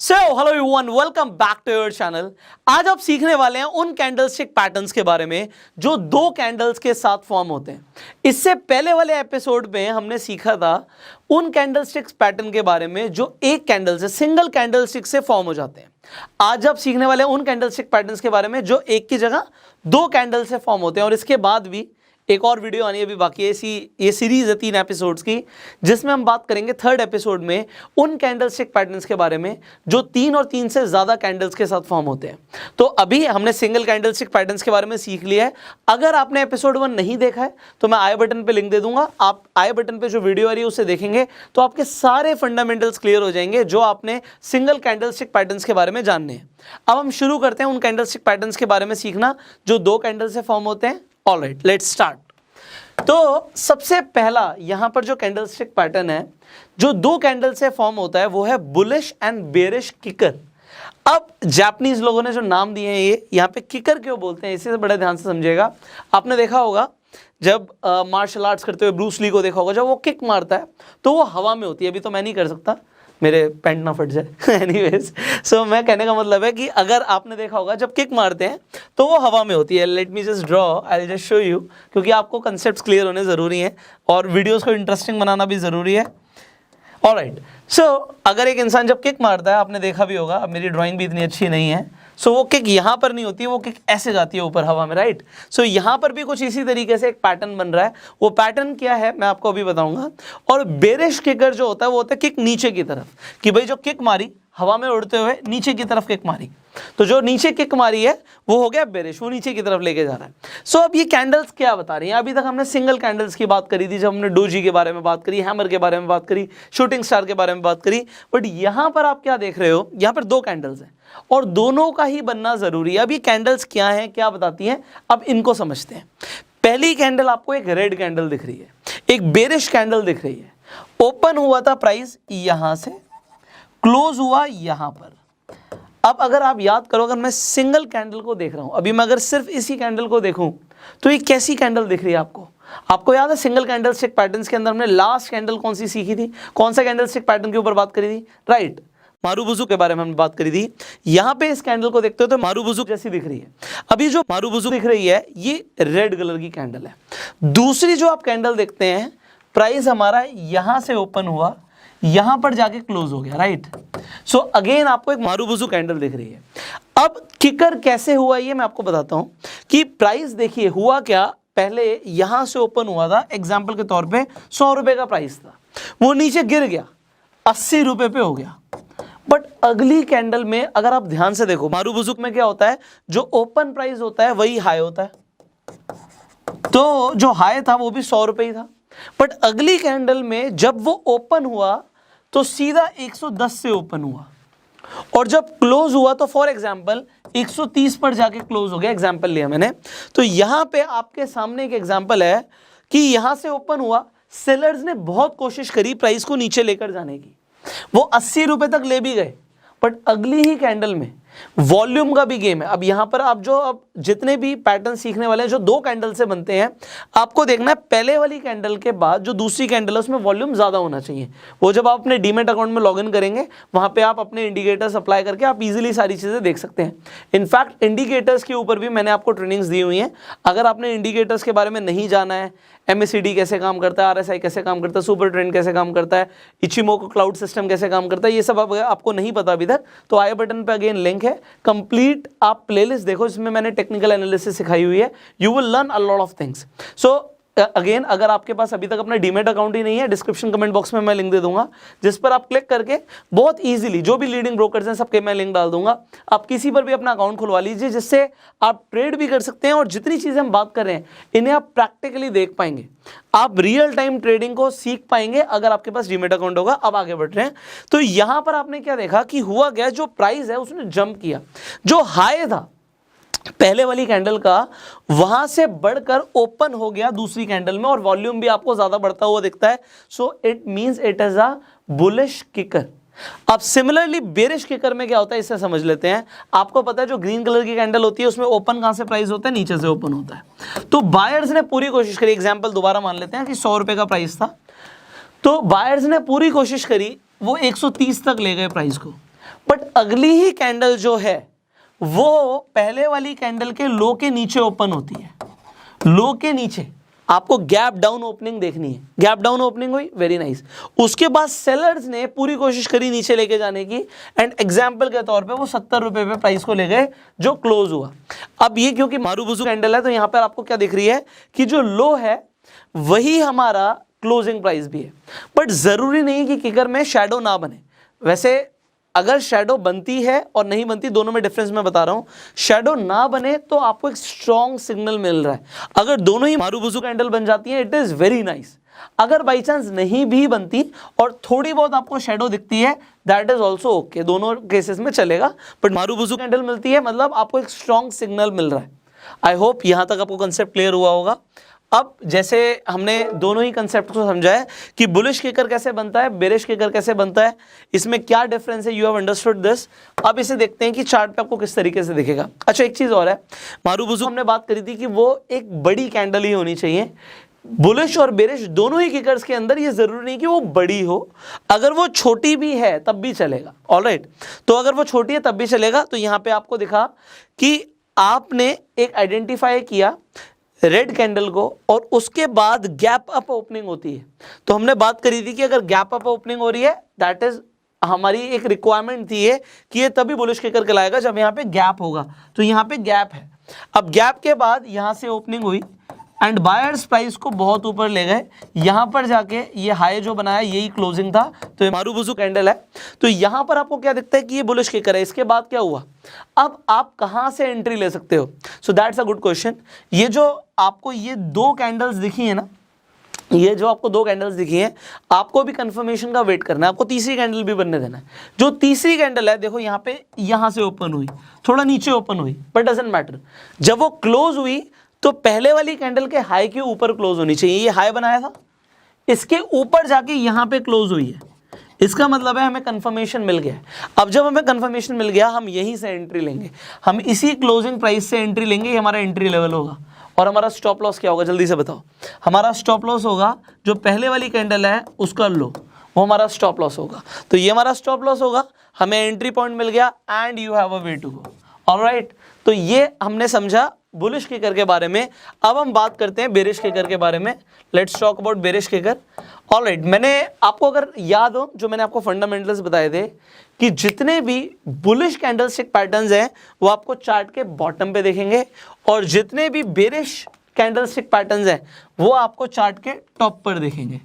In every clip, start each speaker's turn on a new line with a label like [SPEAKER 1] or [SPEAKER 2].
[SPEAKER 1] So hello everyone, welcome back to your channel. आज आप सीखने वाले हैं उन कैंडलस्टिक पैटर्न्स के बारे में जो दो कैंडल्स के साथ फॉर्म होते हैं। इससे पहले वाले एपिसोड में हमने सीखा था उन कैंडलस्टिक्स पैटर्न के बारे में जो एक कैंडल से, सिंगल कैंडलस्टिक से फॉर्म हो जाते हैं। आज आप सीखने वाले हैं उन कैंडलस्टिक पैटर्न्स के बारे में जो एक की जगह दो कैंडल से फॉर्म होते हैं। और इसके बाद भी एक और वीडियो आनी अभी बाकी है। ये सीरीज है 3 एपिसोड्स की, जिसमें हम बात करेंगे 3rd एपिसोड में उन कैंडलस्टिक पैटर्न्स के बारे में जो 3 और 3 से ज़्यादा कैंडल्स के साथ फॉर्म होते हैं। तो अभी हमने सिंगल कैंडलस्टिक पैटर्न्स के बारे में सीख लिया है। अगर आपने एपिसोड 1 नहीं देखा है तो मैं आई बटन पर लिंक दे दूंगा। आप आई बटन पर जो वीडियो आ रही है उसे देखेंगे तो आपके सारे फंडामेंटल्स क्लियर हो जाएंगे जो आपने सिंगल कैंडलस्टिक पैटर्न्स के बारे में जानने हैं। अब हम शुरू करते हैं उन कैंडलस्टिक पैटर्न्स के बारे में सीखना जो दो कैंडल से फॉर्म होते हैं। Alright, let's start. तो सबसे पहला यहां पर जो कैंडलस्टिक पैटर्न है जो दो कैंडल से फॉर्म होता है वो है बुलिश एंड बेरिश किकर। अब जापानीज लोगों ने जो नाम दिए हैं ये यहाँ पे किकर क्यों बोलते हैं इसे बड़े ध्यान से समझिएगा। आपने देखा होगा जब मार्शल आर्ट्स करते हुए ब्रूस ली को देखा होगा, जब वो किक मारता है तो वो हवा में होती है। अभी तो मैं नहीं कर सकता, मेरे पैंट ना फट जाए। एनीवेज, सो मैं कहने का मतलब है कि अगर आपने देखा होगा जब किक मारते हैं तो वो हवा में होती है। Let me just draw, I will just show you, क्योंकि आपको कंसेप्ट्स क्लियर होने ज़रूरी हैं और वीडियोस को इंटरेस्टिंग बनाना भी ज़रूरी है। ऑलराइट, सो अगर एक इंसान जब किक मारता है, आपने देखा भी होगा, अब मेरी ड्राइंग भी इतनी अच्छी नहीं है, सो वो किक यहाँ पर नहीं होती है, वो किक ऐसे जाती है ऊपर हवा में, राइट। सो यहाँ पर भी कुछ इसी तरीके से एक पैटर्न बन रहा है। वो पैटर्न क्या है मैं आपको अभी बताऊंगा। और बेरिश किकर जो होता है वो होता है किक नीचे की तरफ, कि भाई जो किक मारी हवा में उड़ते हुए नीचे की तरफ किक मारी, तो जो नीचे किक मारी है वो हो गया बेरिश, वो नीचे की तरफ लेके जा रहा है। सो अब ये कैंडल्स क्या बता रही हैं। अभी तक हमने सिंगल कैंडल्स की बात करी थी, जब हमने डोजी के बारे में बात करी, हैमर के बारे में बात करी, शूटिंग स्टार के बारे में बात करी। बट यहाँ पर आप क्या देख रहे हो, यहाँ पर दो कैंडल्स हैं और दोनों का ही बनना जरूरी है। अब ये कैंडल्स क्या हैं, क्या बताती हैं, अब इनको समझते हैं। पहली कैंडल आपको एक रेड कैंडल दिख रही है, एक बेरिश कैंडल दिख रही है। ओपन हुआ था प्राइस यहां से, क्लोज हुआ यहां पर। अब अगर आप याद करो, अगर मैं सिंगल कैंडल को देख रहा हूं, अभी मैं अगर सिर्फ इसी कैंडल को देखूं तो ये कैसी कैंडल दिख रही है आपको। आपको याद है सिंगल कैंडलस्टिक पैटर्न्स के अंदर हमने लास्ट कैंडल कौन सी सीखी थी, कौन सा कैंडलस्टिक पैटर्न के ऊपर बात करी थी, राइट, मारुबुजु के बारे में हमने बात करी थी। यहां पे इस कैंडल को देखते हो तो मारुबुजु जैसी दिख रही है। अभी जो मारुबुजु दिख रही है ये रेड कलर की कैंडल है। दूसरी जो आप कैंडल देखते हैं, प्राइस हमारा यहां से ओपन हुआ, यहां पर जाके क्लोज हो गया, राइट। सो अगेन आपको एक मारुबुजु कैंडल दिख रही है। अब किकर कैसे हुआ ये मैं आपको बताता हूं कि प्राइस देखिए हुआ क्या। पहले यहां से ओपन हुआ था, एग्जाम्पल के तौर पे 100 रुपए का प्राइस था, वो नीचे गिर गया, 80 रुपए पे हो गया। बट अगली कैंडल में अगर आप ध्यान से देखो, मारुबुजु में क्या होता है, जो ओपन प्राइस होता है वही हाई होता है। तो जो हाई था वो भी 100 रुपए ही था। बट अगली कैंडल में जब वो ओपन हुआ तो सीधा 110 से ओपन हुआ और जब क्लोज हुआ तो फॉर एग्जांपल 130 पर जाके क्लोज हो गया। एग्जांपल लिया मैंने, तो यहां पे आपके सामने एक एग्जांपल है कि यहां से ओपन हुआ, सेलर्स ने बहुत कोशिश करी प्राइस को नीचे लेकर जाने की, वो 80 रुपए तक ले भी गए। बट अगली ही कैंडल में वॉल्यूम का भी गेम है। अब यहां पर आप जो अब जितने भी पैटर्न सीखने वाले हैं जो दो कैंडल से बनते हैं, आपको देखना है पहले वाली कैंडल के बाद जो दूसरी कैंडल है उसमें वॉल्यूम ज्यादा होना चाहिए। वो जब आप अपने डीमेट अकाउंट में लॉगिन करेंगे वहां पे आप अपने इंडिकेटर्स अप्लाई करके आप इजीली सारी चीजें देख सकते हैं। इनफैक्ट इंडिकेटर्स के ऊपर भी मैंने आपको ट्रेनिंग्स दी हुई हैं। अगर आपने इंडिकेटर्स के बारे में नहीं जाना है, MACD कैसे काम करता है, RSI कैसे काम करता है, सुपर ट्रेंड कैसे काम करता है, इचिमोको क्लाउड सिस्टम कैसे काम करता है, ये सब आपको नहीं पता अभी तक, तो आई बटन पे अगेन लिंक है, कंप्लीट आप प्लेलिस्ट देखो, इसमें मैंने टेक्निकल एनालिसिस सिखाई हुई है। You will learn a lot of things. So again अगर आपके पास अभी तक अपना डीमेट अकाउंट ही नहीं है, डिस्क्रिप्शन कमेंट बॉक्स में मैं लिंक दे दूंगा, जिस पर आप क्लिक करके बहुत इजीली जो भी लीडिंग ब्रोकर्स हैं सबके मैं लिंक डाल दूंगा, आप किसी पर भी अपना अकाउंट खुलवा लीजिए, जिससे आप ट्रेड भी कर सकते हैं और जितनी चीजें हम बात कर रहे हैं इन्हें आप प्रैक्टिकली देख पाएंगे, आप रियल टाइम ट्रेडिंग को सीख पाएंगे अगर आपके पास डीमेट अकाउंट होगा। अब आगे बढ़ रहे हैं, तो यहां पर आपने क्या देखा कि हुआ गया, जो प्राइस है उसने जंप किया, जो हाई था पहले वाली कैंडल का वहां से बढ़कर ओपन हो गया दूसरी कैंडल में और वॉल्यूम भी आपको ज्यादा बढ़ता हुआ दिखता है। So it means it is a bullish kicker. अब सिमिलरली बेरिश किकर में क्या होता है इससे समझ लेते हैं। आपको पता है जो ग्रीन कलर की कैंडल होती है उसमें ओपन कहां से प्राइस होता है, नीचे से ओपन होता है। तो बायर्स ने पूरी कोशिश करी, एग्जांपल दोबारा मान लेते हैं कि 100 रुपए का प्राइस था, तो बायर्स ने पूरी कोशिश करी, वो 130 तक ले गए प्राइस को। बट अगली ही कैंडल जो है वो पहले वाली कैंडल के लो के नीचे ओपन होती है। लो के नीचे आपको गैप डाउन ओपनिंग देखनी है। गैप डाउन ओपनिंग हुई, वेरी नाइस। उसके बाद सेलर्स ने पूरी कोशिश करी नीचे लेके जाने की, एंड एग्जांपल के तौर पे वो 70 रुपए पे प्राइस को ले गए जो क्लोज हुआ। अब ये क्योंकि मारुबुजु कैंडल है तो यहाँ पर आपको क्या दिख रही है कि जो लो है वही हमारा क्लोजिंग प्राइस भी है। बट जरूरी नहीं कि किकर में शैडो ना बने। वैसे अगर शैडो बनती है और नहीं बनती, दोनों में डिफरेंस मैं बता रहा हूं। शैडो ना बने तो आपको एक स्ट्रॉन्ग सिग्नल मिल रहा है। अगर दोनों ही मारुबुजु कैंडल बन जाती है, इट इज वेरी नाइस। अगर बाई चांस नहीं भी बनती और थोड़ी बहुत आपको शैडो दिखती है, दैट इज ऑल्सो ओके, दोनों केसेस में चलेगा। बट मारुबुजु कैंडल मिलती है मतलब आपको एक स्ट्रॉन्ग सिग्नल मिल रहा है। आई होप यहां तक आपको कंसेप्ट क्लियर हुआ होगा। अब जैसे हमने दोनों ही कंसेप्ट को समझा है कि बुलिश किकर कैसे बनता है, बेरिश किकर कैसे बनता है, इसमें क्या डिफरेंस है, यू हैव अंडरस्टूड दिस। अब इसे देखते हैं कि चार्ट पे आपको किस तरीके से दिखेगा। अच्छा, एक चीज और है, मारुबुजु हमने बात करी थी कि वो एक बड़ी कैंडल ही होनी चाहिए। बुलिश और बेरिश दोनों ही किकर्स के अंदर ये जरूरी नहीं कि वो बड़ी हो, अगर वो छोटी भी है तब भी चलेगा। ऑलराइट, तो अगर वो छोटी है तब भी चलेगा। तो यहाँ पे आपको दिखा कि आपने एक आइडेंटिफाई किया रेड कैंडल को और उसके बाद गैप अप ओपनिंग होती है। तो हमने बात करी थी कि अगर गैप अप ओपनिंग हो रही है, दैट इज हमारी एक रिक्वायरमेंट थी ये कि ये तभी बुलिश किकर कहलाएगा जब यहाँ पे गैप होगा। तो यहाँ पे गैप है। अब गैप के बाद यहाँ से ओपनिंग हुई एंड बायर्स प्राइस को बहुत ऊपर ले गए, यहाँ पर जाके ये हाई जो बनाया यही क्लोजिंग था। तो ये मारुबुजु कैंडल है। तो यहाँ पर आपको क्या दिखता है कि ये बुलिश किकर है। इसके बाद क्या हुआ, अब आप कहाँ से एंट्री ले सकते हो? So that's a good question. ये जो आपको ये दो कैंडल्स दिखी है ना, ये जो आपको दो कैंडल्स दिखी हैं, आपको भी कंफर्मेशन का वेट करना है। आपको तीसरी कैंडल भी बनने देना है। जो तीसरी कैंडल है देखो यहाँ पे, यहाँ से ओपन हुई, थोड़ा नीचे ओपन हुई, बट डजंट मैटर। जब वो क्लोज हुई तो पहले वाली कैंडल के हाई के ऊपर क्लोज होनी चाहिए। ये हाई बनाया था, इसके ऊपर जाके यहाँ पे क्लोज हुई है। इसका मतलब है हमें कंफर्मेशन मिल गया। अब जब हमें कंफर्मेशन मिल गया, हम यहीं से एंट्री लेंगे। हम इसी क्लोजिंग प्राइस से एंट्री लेंगे, ये हमारा एंट्री लेवल होगा। और हमारा स्टॉप लॉस क्या होगा, जल्दी से बताओ। हमारा स्टॉप लॉस होगा जो पहले वाली कैंडल है उसका लो, वो हमारा स्टॉप लॉस होगा। तो ये हमारा स्टॉप लॉस होगा, हमें एंट्री पॉइंट मिल गया and you have a way to go. Alright, तो ये हमने समझा बुलिश किकर के बारे में। अब हम बात करते हैं बेरिश किकर के बारे में। Let's talk about bearish kicker. Alright, मैंने आपको अगर याद हो जो मैंने आपको फंडामेंटल्स बताए थे कि जितने भी बुलिश कैंडलस्टिक पैटर्न्स हैं वो आपको चार्ट के बॉटम पे देखेंगे और जितने भी बेरिश कैंडलस्टिक पैटर्न्स हैं वो आपको चार्ट के टॉप पर देखेंगे।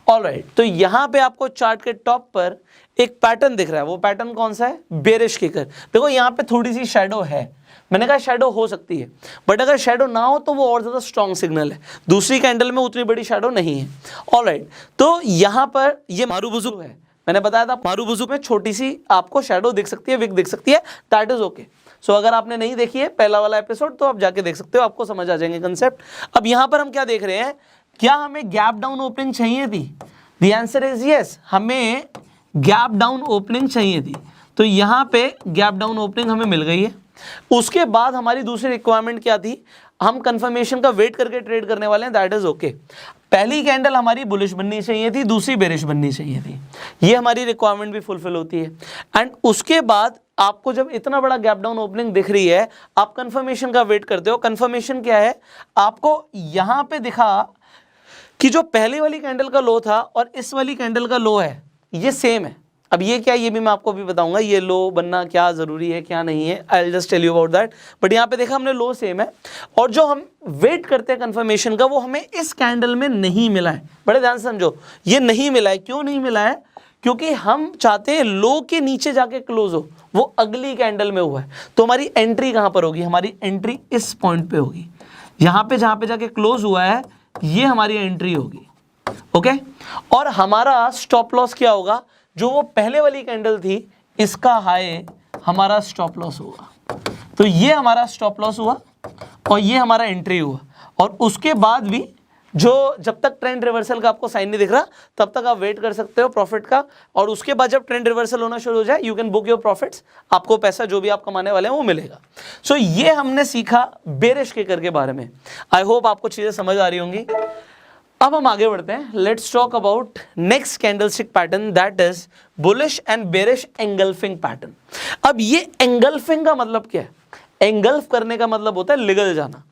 [SPEAKER 1] ऑलराइट, तो यहाँ पे आपको चार्ट के टॉप पर एक पैटर्न दिख रहा है। वो पैटर्न कौन सा है? Bearish kicker. देखो यहाँ पे थोड़ी सी शैडो है, मैंने कहा शैडो हो सकती है, बट अगर शैडो ना हो तो वो और ज़्यादा स्ट्रॉन्ग सिग्नल है। दूसरी कैंडल में उतनी बड़ी शैडो नहीं है। ऑलराइट, तो यहाँ पर ये मारुबुजु है। मैंने बताया था मारुबुजु में छोटी सी आपको शैडो दिख सकती है, विक दिख सकती है, दैट इज ओके। सो अगर आपने नहीं देखी है पहला वाला एपिसोड तो आप जाके देख सकते हो, आपको समझ आ जाएंगे कंसेप्ट। अब यहाँ पर हम क्या देख रहे हैं, क्या हमें गैप डाउन ओपनिंग चाहिए थी? द आंसर इज यस, हमें गैप डाउन ओपनिंग चाहिए थी। तो यहाँ पे गैप डाउन ओपनिंग हमें मिल गई है। उसके बाद हमारी दूसरी रिक्वायरमेंट क्या थी, हम कंफर्मेशन का वेट करके ट्रेड करने वाले हैं, दैट इज ओके। पहली कैंडल हमारी बुलिश बननी चाहिए थी, दूसरी बेरिश बननी चाहिए थी, ये हमारी रिक्वायरमेंट भी फुलफिल होती है। एंड उसके बाद आपको जब इतना बड़ा गैप डाउन ओपनिंग दिख रही है, आप कंफर्मेशन का वेट करते हो। कंफर्मेशन क्या है, आपको यहां पे दिखा कि जो पहली वाली कैंडल का लो था और इस वाली कैंडल का लो है ये सेम है। अब ये क्या, ये भी मैं आपको भी बताऊंगा, ये लो बनना क्या जरूरी है क्या नहीं है, I will just tell you about that. But यहाँ पे देखा हमने लो सेम है और जो हम वेट करते हैं कंफर्मेशन का वो हमें इस कैंडल में नहीं मिला है। बड़े ध्यान से समझो, ये नहीं मिला है। क्यों नहीं मिला है? क्योंकि हम चाहते हैं लो के नीचे जाके क्लोज हो, वो अगली कैंडल में हुआ है। तो हमारी एंट्री कहाँ पर होगी? हमारी एंट्री इस पॉइंट पे होगी, यहाँ पे जहाँ पे जाके क्लोज हुआ है ये हमारी एंट्री होगी। ओके, और हमारा स्टॉप लॉस क्या होगा? जो वो पहले वाली कैंडल थी इसका हाई हमारा स्टॉप लॉस होगा। तो ये हमारा स्टॉप लॉस हुआ और ये हमारा एंट्री हुआ। और उसके बाद भी जो जब तक ट्रेंड रिवर्सल का आपको साइन नहीं दिख रहा तब तक आप वेट कर सकते हो प्रॉफिट का। और उसके बाद जब ट्रेंड रिवर्सल होना शुरू हो जाए you can book your profits, आपको पैसा जो भी आप कमाने वाले हैं वो मिलेगा। सो ये हमने सीखा बेरिश किकर के बारे में। आई होप आपको चीज़ें समझ आ रही होंगी। अब हम आगे बढ़ते हैं, let's talk about next candlestick pattern, that is bullish and bearish engulfing pattern. अब ये एंगल्फिंग का मतलब क्या है? एंगल्फ करने का मतलब होता है लिगल जाना।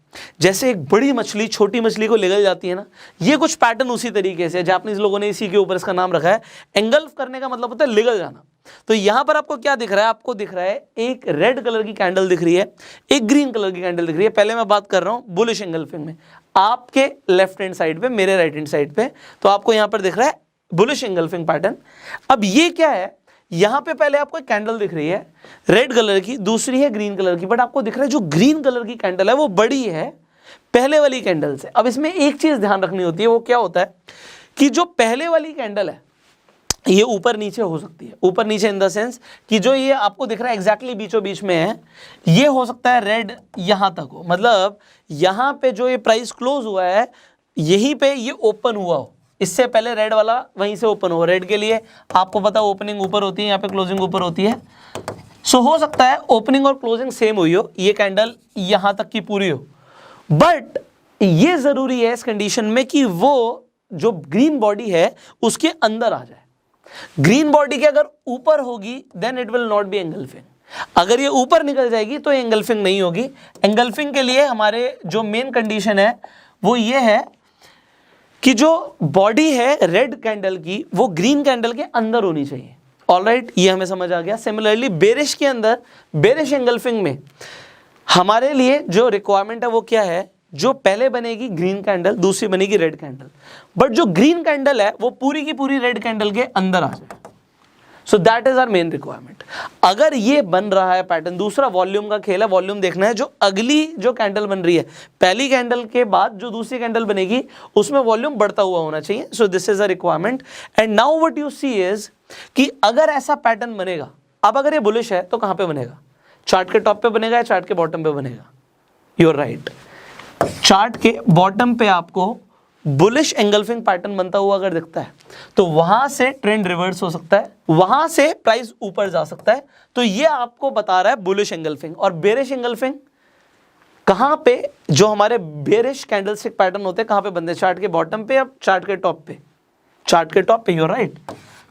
[SPEAKER 1] जैसे एक बड़ी मछली छोटी मछली को लिगल जाती है ना, ये कुछ पैटर्न उसी तरीके से, जापानीज लोगों ने इसी के ऊपर इसका नाम रखा है। एंगल्फ करने का मतलब होता है लिगल जाना। तो यहां पर आपको क्या दिख रहा है? आपको दिख रहा है एक रेड कलर की कैंडल दिख रही है, एक ग्रीन कलर की कैंडल दिख रही है। पहले मैं बात कर रहा हूं बुलिश एंगल्फिंग में, आपके लेफ्ट हैंड साइड पे, मेरे राइट हैंड साइड पे, तो आपको यहां पर दिख रहा है बुलिश एंगल्फिंग पैटर्न। अब ये क्या है? यहां पे पहले आपको एक कैंडल दिख रही है रेड कलर की, दूसरी है ग्रीन कलर की, बट आपको दिख रहा है जो ग्रीन कलर की कैंडल है वो बड़ी है पहले वाली कैंडल से। अब इसमें एक चीज ध्यान रखनी होती है, वो क्या होता है कि जो पहले वाली कैंडल है ये ऊपर नीचे हो सकती है। ऊपर नीचे इन द सेंस कि जो ये आपको दिख रहा है एग्जैक्टली बीचों बीच में है, ये हो सकता है रेड यहां तक हो, मतलब यहां पे जो ये प्राइस क्लोज हुआ है यहीं पे ये ओपन हुआ हो, इससे पहले रेड वाला वहीं से ओपन हो। रेड के लिए आपको पता है ओपनिंग ऊपर होती है, यहाँ पे क्लोजिंग ऊपर होती है। सो हो सकता है ओपनिंग और क्लोजिंग सेम हुई हो, ये कैंडल यहां तक की पूरी हो, बट ये जरूरी है इस कंडीशन में कि वो जो ग्रीन बॉडी है उसके अंदर आ जाए। ग्रीन बॉडी के अगर ऊपर होगी then it will not be engulfing, अगर ये ऊपर निकल जाएगी तो एंगल्फिंग नहीं होगी। एंगल्फिंग के लिए हमारे जो मेन कंडीशन है वो ये है कि जो बॉडी है रेड कैंडल की वो ग्रीन कैंडल के अंदर होनी चाहिए। ऑलराइट, ये हमें समझ आ गया। सिमिलरली बेरिश के अंदर, बेरिश एंगल्फिंग में हमारे लिए जो रिक्वायरमेंट है वो क्या है? जो पहले बनेगी ग्रीन कैंडल, दूसरी बनेगी रेड कैंडल, बट जो ग्रीन कैंडल है वो पूरी की पूरी रेड कैंडल के अंदर आ जाए। So that is our main requirement. अगर ये बन रहा है पैटर्न, दूसरा वॉल्यूम का खेल है, वॉल्यूम देखना है। जो अगली जो कैंडल बन रही है, पहली कैंडल के बाद जो दूसरी कैंडल बनेगी उसमें वॉल्यूम बढ़ता हुआ होना चाहिए। So this is a requirement. And now what you see is कि अगर ऐसा पैटर्न बनेगा, अब अगर ये बुलिश है तो कहां पे बनेगा? चार्ट के टॉप पे बनेगा या चार्ट के बॉटम पे बनेगा? यू आर राइट, चार्ट के बॉटम पे आपको बुलिश एंगल्फिंग पैटर्न बनता हुआ अगर दिखता है तो वहां से ट्रेंड रिवर्स हो सकता है, वहां से प्राइस ऊपर जा सकता है। तो ये आपको बता रहा है बुलिश एंगल्फिंग। और बेरिश एंगल्फिंग कहां पे, जो हमारे बेरिश कैंडलस्टिक पैटर्न होते हैं कहां पे बनते हैं? चार्ट के बॉटम पे या चार्ट के टॉप पे? चार्ट के टॉप पे, यू आर राइट।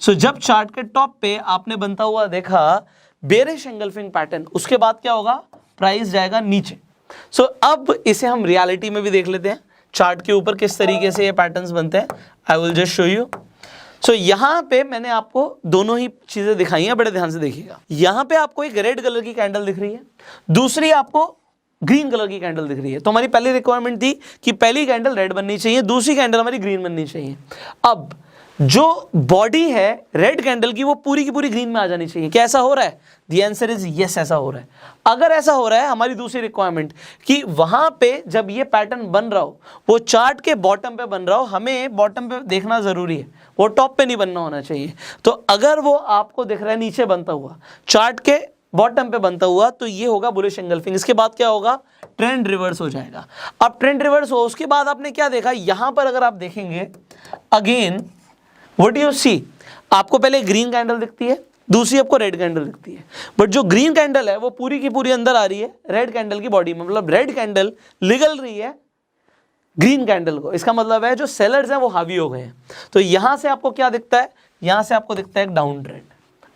[SPEAKER 1] सो जब चार्ट के टॉप पे आपने बनता हुआ देखा बेरिश एंगल्फिंग पैटर्न, उसके बाद क्या होगा? प्राइस जाएगा नीचे। सो अब इसे हम रियलिटी में भी देख लेते हैं, चार्ट के ऊपर किस तरीके से ये पैटर्न्स बनते हैं। I will just show you. So यहां पे मैंने आपको दोनों ही चीजें दिखाई हैं, बड़े ध्यान से देखिएगा। यहां पे आपको एक रेड कलर की कैंडल दिख रही है, दूसरी आपको ग्रीन कलर की कैंडल दिख रही है। तो हमारी पहली रिक्वायरमेंट थी कि पहली कैंडल रेड बननी चाहिए, दूसरी कैंडल हमारी ग्रीन बननी चाहिए। अब जो बॉडी है रेड कैंडल की वो पूरी की पूरी ग्रीन में आ जानी चाहिए। क्या ऐसा हो रहा है? द आंसर इज यस, ऐसा हो रहा है। अगर ऐसा हो रहा है, हमारी दूसरी रिक्वायरमेंट कि वहां पे जब ये पैटर्न बन रहा हो वो चार्ट के बॉटम पे बन रहा हो, हमें बॉटम पे देखना जरूरी है, वो टॉप पे नहीं बनना होना चाहिए। तो अगर वो आपको दिख रहा है नीचे बनता हुआ, चार्ट के बॉटम पे बनता हुआ, तो ये होगा बुलिश एंगल्फिंग। इसके बाद क्या होगा? ट्रेंड रिवर्स हो जाएगा। अब ट्रेंड रिवर्स हो, उसके बाद आपने क्या देखा? यहां पर अगर आप देखेंगे अगेन व्हाट यू सी, आपको पहले ग्रीन कैंडल दिखती है, दूसरी आपको रेड कैंडल दिखती है, बट जो ग्रीन कैंडल है वो पूरी की पूरी अंदर आ रही है रेड कैंडल की बॉडी में, मतलब रेड कैंडल लिगल रही है ग्रीन कैंडल को। इसका मतलब है जो सेलर्स हैं वो हावी हो गए हैं। तो यहां से आपको क्या दिखता है? यहां से आपको दिखता है एक down trend.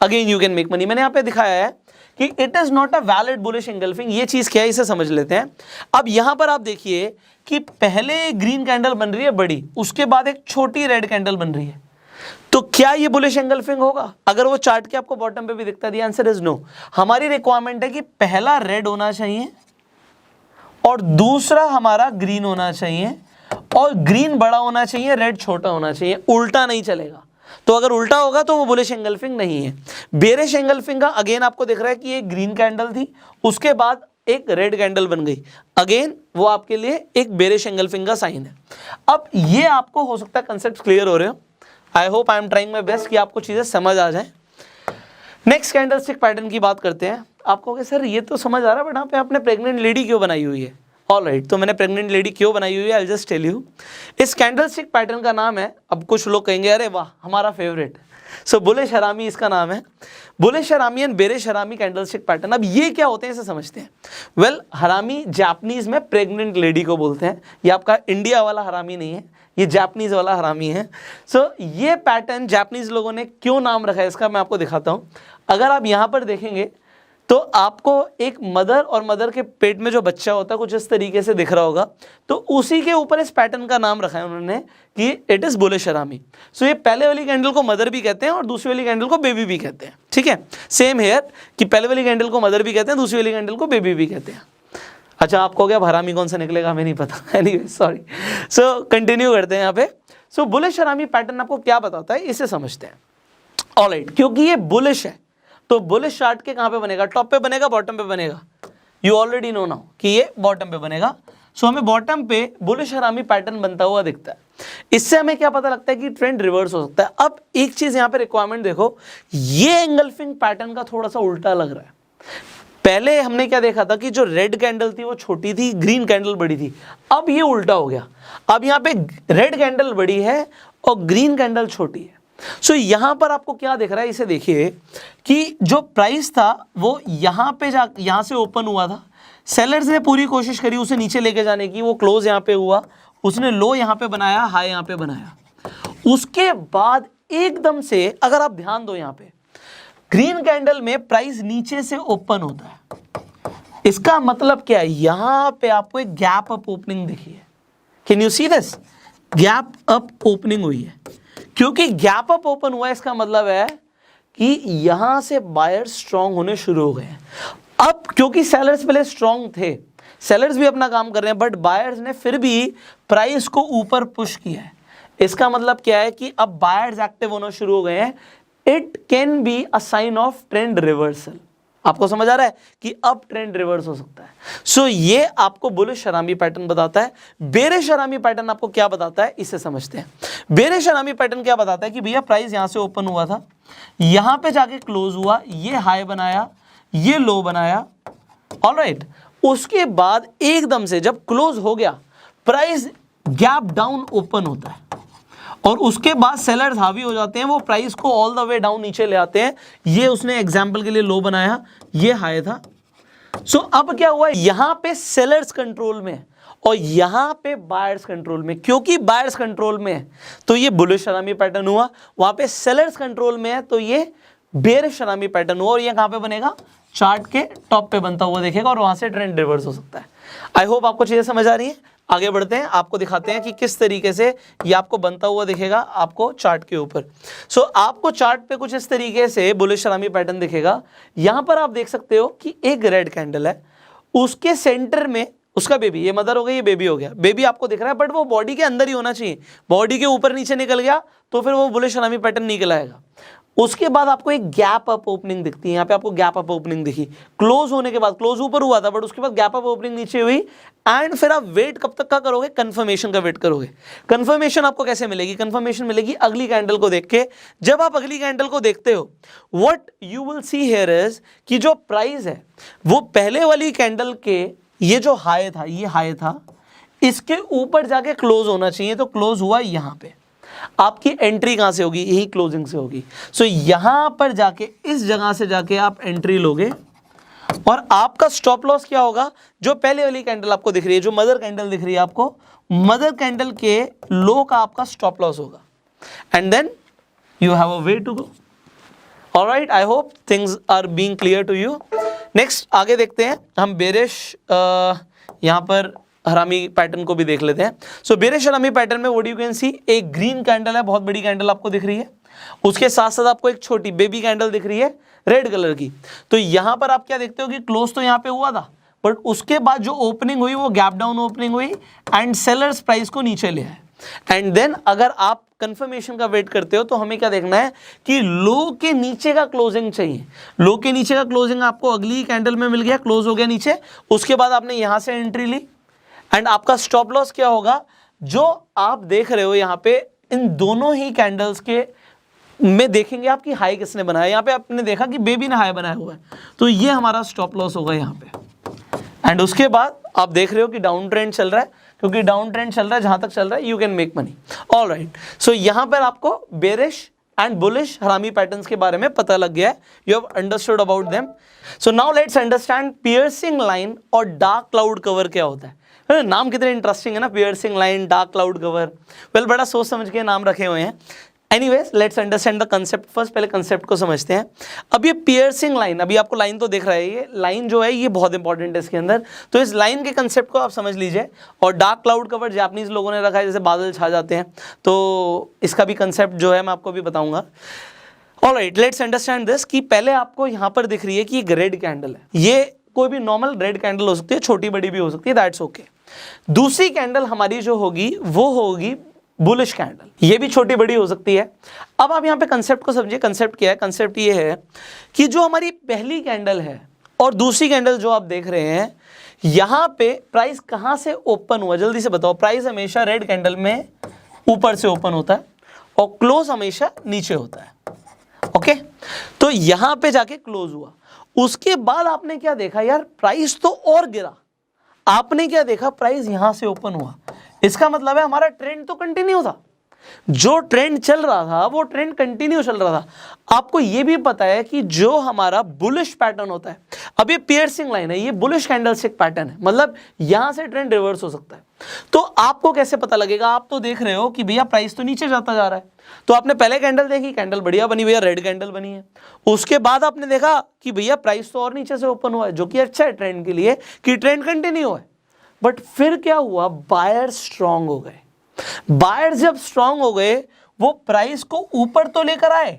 [SPEAKER 1] Again you can make money. मैंने यहां पे दिखाया है कि it is not a valid bullish engulfing. ये चीज क्या है इसे समझ लेते हैं। अब यहां पर आप देखिए कि पहले ग्रीन कैंडल बन रही है बड़ी, उसके बाद एक छोटी रेड कैंडल बन रही है, तो क्या ये बुलिश एंगल्फिंग होगा? अगर वो चार्ट के आपको बॉटम पे भी दिखता है, द आंसर इज नो। हमारी रिक्वायरमेंट है कि पहला रेड होना चाहिए और दूसरा हमारा ग्रीन होना चाहिए, और ग्रीन बड़ा होना चाहिए, रेड छोटा होना चाहिए, उल्टा नहीं चलेगा। तो अगर उल्टा होगा तो वो बुलिश एंगल्फिंग नहीं है। बेरिश एंगल्फिंग का अगेन आपको दिख रहा है कि ये ग्रीन कैंडल थी, उसके बाद एक रेड कैंडल बन गई, अगेन वो आपके लिए एक बेरिश एंगल्फिंग का साइन है। अब ये आपको हो सकता है कंसेप्ट क्लियर हो रहे हो। I hope I am trying my best कि आपको चीजें समझ आ जाए। नेक्स्ट कैंडलस्टिक पैटर्न की बात करते हैं। आपको कहे सर ये तो समझ आ रहा है, बट यहाँ पे आपने प्रेग्नेंट लेडी क्यों बनाई हुई है? ऑलराइट, तो मैंने प्रेग्नेंट लेडी क्यों बनाई हुई है, आई जस्ट टेल यू। इस कैंडलस्टिक पैटर्न का नाम है, अब कुछ लोग कहेंगे अरे वाह हमारा फेवरेट, सो बुलिश हरामी इसका नाम है। बुलिश हरामी एंड बेरिश हरामी कैंडलस्टिक पैटर्न। अब ये क्या होते हैं इसे समझते हैं। वेल, हरामी जापानीज में प्रेग्नेंट लेडी को बोलते हैं। ये आपका इंडिया वाला हरामी नहीं है, ये जापानीज वाला हरामी है। सो ये पैटर्न जापानीज लोगों ने क्यों नाम रखा है इसका मैं आपको दिखाता हूँ। अगर आप यहाँ पर देखेंगे तो आपको एक मदर और मदर के पेट में जो बच्चा होता है कुछ इस तरीके से दिख रहा होगा, तो उसी के ऊपर इस पैटर्न का नाम रखा है उन्होंने कि इट इज बुलिश हरामी। सो ये पहले वाली कैंडल को मदर भी कहते हैं और दूसरी वाली कैंडल को बेबी भी कहते हैं, ठीक है। सेम हेयर कि पहले वाली कैंडल को मदर भी कहते हैं, दूसरी वाली कैंडल को बेबी भी कहते हैं। अच्छा, आपको क्या हरामी कौन सा निकलेगा हमें नहीं पता, एनीवे सॉरी। सो कंटिन्यू करते हैं यहाँ पे। सो बुलिश हरामी पैटर्न आपको क्या बताता है इसे समझते हैं। ऑलराइट, क्योंकि ये बुलिश है तो बुलिश चार्ट के कहां पे बनेगा, टॉप पे बनेगा, बॉटम पे बनेगा। यू ऑलरेडी नो नाउ कि ये बॉटम पे बनेगा। सो हमें बॉटम पे बुलिश हरामी पैटर्न बनता हुआ दिखता है। इससे हमें क्या पता लगता है कि ट्रेंड रिवर्स हो सकता है। अब एक चीज यहां पे रिक्वायरमेंट देखो, ये एंगल्फिंग पैटर्न का थोड़ा सा उल्टा लग रहा है। पहले हमने क्या देखा था कि जो रेड कैंडल थी वो छोटी थी, ग्रीन कैंडल बड़ी थी। अब ये उल्टा हो गया, अब यहाँ पे रेड कैंडल बड़ी है और ग्रीन कैंडल छोटी है। सो यहां पर आपको क्या दिख रहा है, इसे देखिए कि जो प्राइस था वो यहां पे यहां से ओपन हुआ था, सेलर्स ने पूरी कोशिश करी उसे नीचे लेके जाने की, वो क्लोज यहां पे हुआ, उसने लो यहां पे बनाया, हाई यहां पे बनाया। उसके बाद एकदम से अगर आप ध्यान दो यहां पे ग्रीन कैंडल में प्राइस नीचे से ओपन होता है। इसका मतलब क्या है, यहां पे आपको एक गैप अप ओपनिंग दिखी है। Can you see this, gap up opening हुई है। क्योंकि गैप अप ओपन हुआ इसका मतलब है कि यहां से बायर्स स्ट्रांग होने शुरू हो गए हैं। अब क्योंकि सेलर्स पहले स्ट्रांग थे, सेलर्स भी अपना काम कर रहे हैं, बट बायर्स ने फिर भी प्राइस को ऊपर पुश किया है। इसका मतलब क्या है कि अब बायर्स एक्टिव होना शुरू हो गए हैं। It can be a sign of trend reversal. आपको समझ आ रहा है कि अब ट्रेंड रिवर्स हो सकता है। सो ये आपको बुलिश हरामी पैटर्न बताता है। बेरिश हरामी पैटर्न आपको क्या बताता है इसे समझते हैं। बेरिश हरामी पैटर्न क्या बताता है कि भैया प्राइस यहां से ओपन हुआ था, यहां पे जाके क्लोज हुआ, ये हाई बनाया, ये लो बनाया, ऑलराइट। उसके बाद एकदम से जब क्लोज हो गया प्राइस गैप डाउन ओपन होता है और उसके बाद सेलर्स हावी हो जाते हैं, वो प्राइस को ऑल द वे डाउन नीचे ले आते हैं। ये उसने एग्जांपल के लिए लो बनाया, ये हाई था। सो अब क्या हुआ, यहां पे सेलर्स कंट्रोल में है और यहां पे बायर्स कंट्रोल में। क्योंकि बायर्स कंट्रोल में है तो ये बुलिश हरामी पैटर्न हुआ, वहां पे सेलर्स कंट्रोल में है तो ये बेरिश हरामी पैटर्न हुआ। और ये कहां पे बनेगा, चार्ट के टॉप पे बनता हुआ देखेगा और वहां से ट्रेंड रिवर्स हो सकता है। आई होप आपको चीजें समझ आ रही है। आगे बढ़ते हैं, आपको दिखाते हैं कि किस तरीके से ये आपको बनता हुआ दिखेगा आपको चार्ट के ऊपर। सो आपको चार्ट पे कुछ इस तरीके से बुलिश हरामी पैटर्न दिखेगा। यहां पर आप देख सकते हो कि एक रेड कैंडल है, उसके सेंटर में उसका बेबी, ये मदर हो गई, ये बेबी हो गया। बेबी आपको दिख रहा है बट वो बॉडी के अंदर ही होना चाहिए, बॉडी के ऊपर नीचे निकल गया तो फिर वो बुलिश हरामी पैटर्न निकल आएगा। उसके बाद आपको एक गैप अप ओपनिंग दिखती है, यहाँ पे आपको गैप अप ओपनिंग दिखी, क्लोज होने के बाद, क्लोज ऊपर हुआ था बट उसके बाद गैप अप ओपनिंग नीचे हुई। एंड फिर आप वेट कब तक का करोगे, कंफर्मेशन का वेट करोगे। कंफर्मेशन आपको कैसे मिलेगी, कंफर्मेशन मिलेगी अगली कैंडल को देख के। जब आप अगली कैंडल को देखते हो what you will see here is कि जो प्राइस है वो पहले वाली कैंडल के ये जो हाई था, ये हाई था, इसके ऊपर जाके क्लोज होना चाहिए, तो क्लोज हुआ यहां पे। आपकी एंट्री कहां से होगी, यही क्लोजिंग से होगी। सो यहां पर जाके इस जगह से जाके आप एंट्री लोगे और आपका स्टॉप लॉस क्या होगा, जो पहले वाली कैंडल आपको दिख रही है, जो मदर कैंडल दिख रही है आपको, मदर कैंडल के लो का आपका स्टॉप लॉस होगा। And then you have a way to go. Alright, I hope things are being clear to you. Next आगे देखते हैं हम बेरिश यहां पर हरामी पैटर्न को भी देख लेते हैं। सो बेरिश हरामी पैटर्न में व्हाट यू कैन सी, एक ग्रीन कैंडल है, बहुत बड़ी कैंडल आपको दिख रही है, उसके साथ साथ आपको एक छोटी बेबी कैंडल दिख रही है रेड कलर की। तो यहां पर आप क्या देखते हो कि क्लोज तो यहां पे हुआ था बट उसके बाद जो ओपनिंग हुई वो गैप डाउन ओपनिंग हुई एंड सेलर्स प्राइस को नीचे ले आए। एंड देन अगर आप कंफर्मेशन का वेट करते हो तो हमें क्या देखना है कि लो के नीचे का क्लोजिंग चाहिए। लो के नीचे का क्लोजिंग आपको अगली कैंडल में मिल गया, क्लोज हो गया नीचे, उसके बाद आपने यहां से एंट्री ली एंड आपका स्टॉप लॉस क्या होगा, जो आप देख रहे हो यहाँ पे इन दोनों ही कैंडल्स के में देखेंगे आपकी हाई किसने बनाया। यहाँ पे आपने देखा कि बेबी ने हाई बनाया हुआ है, तो ये हमारा स्टॉप लॉस होगा यहाँ पे। एंड उसके बाद आप देख रहे हो कि डाउन ट्रेंड चल रहा है, क्योंकि डाउन ट्रेंड चल रहा है जहां तक चल रहा है you can make money. Alright, so यहाँ पर आपको bearish and bullish harami patterns के बारे में पता लग गया है, you have understood about them. So now let's understand piercing line और डार्क क्लाउड कवर क्या होता है। नाम कितने इंटरेस्टिंग है ना, piercing line, dark cloud cover. Well बड़ा सोच समझ के नाम रखे हुए हैं। Anyways let's understand the concept first, पहले कंसेप्ट को समझते हैं। अब ये पियर्सिंग लाइन, अभी आपको लाइन तो दिख रहा है, ये लाइन जो है ये बहुत इंपॉर्टेंट है इसके अंदर, तो इस लाइन के कंसेप्ट को आप समझ लीजिए। और डार्क क्लाउड कवर जापानीज लोगों ने रखा है, जैसे बादल छा जाते हैं, तो इसका भी कंसेप्ट जो है मैं आपको भी बताऊंगा। ऑलराइट, लेट्स अंडरस्टैंड दिस कि पहले आपको यहाँ पर दिख रही है कि एक रेड कैंडल है, ये कोई भी नॉर्मल रेड कैंडल हो सकती है, छोटी बड़ी भी हो सकती है, दैट्स ओके। दूसरी कैंडल हमारी जो होगी वो होगी बुलिश कैंडल, ये भी छोटी बड़ी हो सकती है। अब आप यहाँ पे कंसेप्ट को समझिए। कंसेप्ट क्या है? कंसेप्ट ये है कि जो हमारी पहली कैंडल है और दूसरी कैंडल जो आप देख रहे हैं, यहाँ पे प्राइस कहाँ से ओपन हुआ, जल्दी से बताओ। प्राइस हमेशा रेड कैंडल में ऊपर से ओपन होता है और क्लोज हमेशा नीचे होता है, ओके। तो यहाँ पे जाके क्लोज हुआ, उसके बाद आपने क्या देखा यार, प्राइस तो और गिरा। आपने क्या देखा, प्राइस यहां से ओपन हुआ, इसका मतलब है हमारा ट्रेंड तो कंटिन्यू था, जो ट्रेंड चल रहा था वो ट्रेंड कंटिन्यू चल रहा था। आपको ये भी पता है कि जो हमारा बुलिश पैटर्न होता है, अब ये पियर्सिंग लाइन है, ये बुलिश कैंडलस्टिक पैटर्न है, मतलब यहां से ट्रेंड रिवर्स हो सकता है। तो आपको कैसे पता लगेगा? आप तो देख रहे हो कि भैया प्राइस तो नीचे जाता जा रहा है, तो आपने पहले कैंडल देखी, कैंडल बढ़िया बनी, भैया रेड कैंडल बनी है। उसके बाद आपने देखा कि भैया प्राइस तो और नीचे से ओपन हुआ है, जो कि अच्छा है ट्रेंड के लिए कि ट्रेंड कंटिन्यू है। बट फिर क्या हुआ, बायर्स स्ट्रांग हो गए। बायर्स जब स्ट्रांग हो गए, वो प्राइस को ऊपर तो लेकर आए,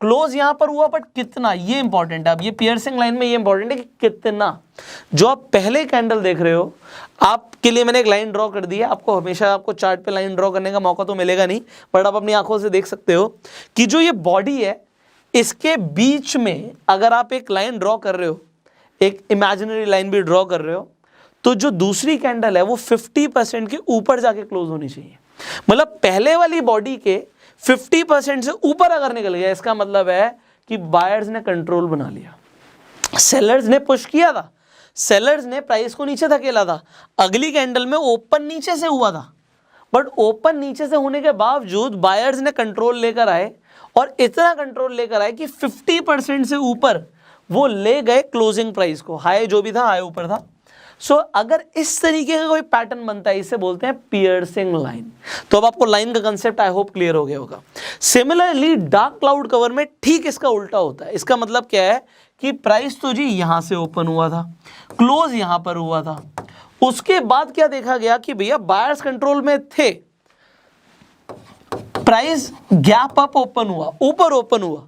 [SPEAKER 1] क्लोज यहां पर हुआ, बट कितना, ये इंपॉर्टेंट है। अब ये पियर्सिंग लाइन में ये इंपॉर्टेंट है कि कितना। जो आप पहले कैंडल देख रहे हो, आपके लिए मैंने एक लाइन ड्रॉ कर दी है, आपको हमेशा आपको चार्ट पे लाइन ड्रॉ करने का मौका तो मिलेगा नहीं, बट आप अपनी आंखों से देख सकते हो कि जो ये बॉडी है, इसके बीच में अगर आप एक लाइन ड्रॉ कर रहे हो, एक इमेजिनरी लाइन भी ड्रॉ कर रहे हो, तो जो दूसरी कैंडल है वो 50% के ऊपर जाके क्लोज होनी चाहिए। मतलब पहले वाली बॉडी के 50% से ऊपर अगर निकल गया, इसका मतलब है कि बायर्स ने कंट्रोल बना लिया, सेलर्स ने पुश किया था, सेलर्स ने प्राइस को नीचे धकेला था। अगली कैंडल में ओपन नीचे से हुआ था, बट ओपन नीचे से होने के बावजूद बायर्स ने कंट्रोल लेकर आए, और इतना कंट्रोल लेकर आए कि 50% से ऊपर वो ले गए क्लोजिंग प्राइस को। हाई जो भी था, हाई ऊपर था। सो अगर इस तरीके का कोई पैटर्न बनता है, इसे बोलते हैं पियर्सिंग लाइन। तो अब आपको लाइन का कंसेप्ट आई होप क्लियर हो गया होगा। सिमिलरली डार्क क्लाउड कवर में ठीक इसका उल्टा होता है। इसका मतलब क्या है कि प्राइस तो जी यहां से ओपन हुआ था, क्लोज यहां पर हुआ था, उसके बाद क्या देखा गया कि भैया बायर्स कंट्रोल में थे, प्राइस गैप अप ओपन हुआ, ऊपर ओपन हुआ।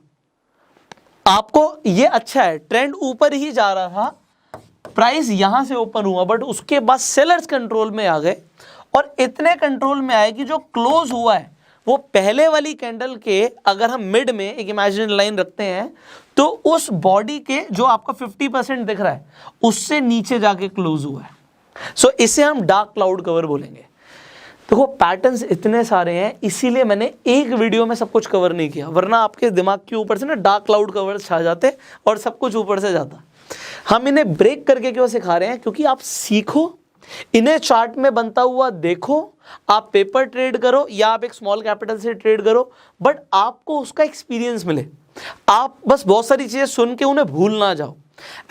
[SPEAKER 1] आपको ये अच्छा है, ट्रेंड ऊपर ही जा रहा था, प्राइस यहां से ओपन हुआ, बट उसके बाद सेलर्स कंट्रोल में आ गए, और इतने कंट्रोल में आए कि जो क्लोज हुआ है वो पहले वाली कैंडल के, अगर हम मिड में एक इमेजिनरी लाइन रखते हैं, तो उस बॉडी के जो आपका 50% दिख रहा है उससे नीचे जाके क्लोज हुआ है। सो इसे हम डार्क क्लाउड कवर बोलेंगे। देखो पैटर्न्स इतने सारे हैं, इसीलिए मैंने एक वीडियो में सब कुछ कवर नहीं किया, वरना आपके दिमाग के ऊपर से ना डार्क क्लाउड कवर छा जाते और सब कुछ ऊपर से जाता। हम इन्हें ब्रेक करके क्यों सिखा रहे हैं? क्योंकि आप सीखो, इन्हें चार्ट में बनता हुआ देखो, आप पेपर ट्रेड करो या आप एक स्मॉल कैपिटल से ट्रेड करो, बट आपको उसका एक्सपीरियंस मिले। आप बस बहुत सारी चीजें सुन के उन्हें भूल ना जाओ।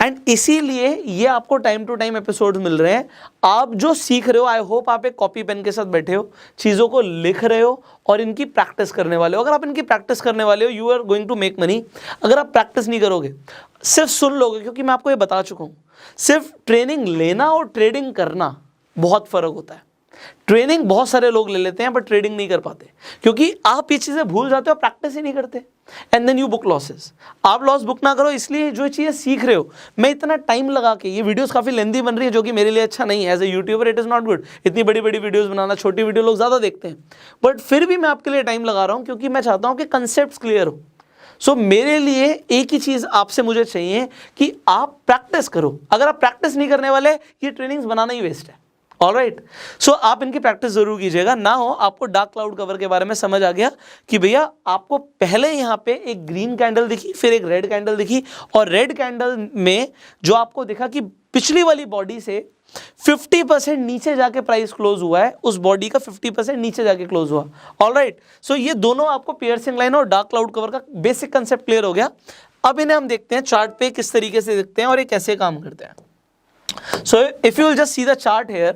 [SPEAKER 1] एंड इसीलिए ये आपको टाइम टू टाइम एपिसोड मिल रहे हैं। आप जो सीख रहे हो, आई होप आप एक कॉपी पेन के साथ बैठे हो, चीज़ों को लिख रहे हो और इनकी प्रैक्टिस करने वाले हो। अगर आप इनकी प्रैक्टिस करने वाले हो, you are going to make money. अगर आप प्रैक्टिस नहीं करोगे, सिर्फ सुन लोगे, क्योंकि मैं आपको ये बता चुका हूँ, सिर्फ ट्रेनिंग लेना और ट्रेडिंग करना बहुत फ़र्क होता है। ट्रेनिंग बहुत सारे लोग ले लेते हैं बट ट्रेडिंग नहीं कर पाते, क्योंकि आप ये चीज़ें भूल जाते हो, प्रैक्टिस ही नहीं करते, and then you book losses. आप लॉस बुक ना करो, इसलिए जो चीज़ें सीख रहे हो, मैं इतना टाइम लगा के, ये वीडियोस काफ़ी लेंदी बन रही है, जो कि मेरे लिए अच्छा नहीं है। As a YouTuber it is not good इतनी बड़ी बड़ी वीडियोज़ बनाना, छोटी वीडियो लोग ज़्यादा देखते हैं, बट फिर भी मैं आपके लिए टाइम लगा रहा हूँ, क्योंकि मैं चाहता हूँ कि कंसेप्ट क्लियर हो। सो मेरे लिए एक ही चीज़ आपसे मुझे चाहिए कि आप प्रैक्टिस करो। अगर आप प्रैक्टिस नहीं करने वाले, ये ट्रेनिंग्स बनाना ही वेस्ट है। ऑलराइट, सो आप इनकी प्रैक्टिस जरूर कीजिएगा, ना हो आपको डार्क क्लाउड कवर के बारे में समझ आ गया कि भैया आपको पहले यहाँ पे एक ग्रीन कैंडल दिखी, फिर एक रेड कैंडल दिखी, और रेड कैंडल में जो आपको दिखा कि पिछली वाली बॉडी से 50% नीचे जाके प्राइस क्लोज हुआ है, उस बॉडी का 50% नीचे जाके क्लोज हुआ। ऑलराइट, सो ये दोनों आपको पियर्सिंग लाइन और डार्क क्लाउड कवर का बेसिक कंसेप्ट क्लियर हो गया। अब इन्हें हम देखते हैं चार्ट पे किस तरीके से दिखते हैं और ये कैसे काम करते हैं। So if you will just see the chart here,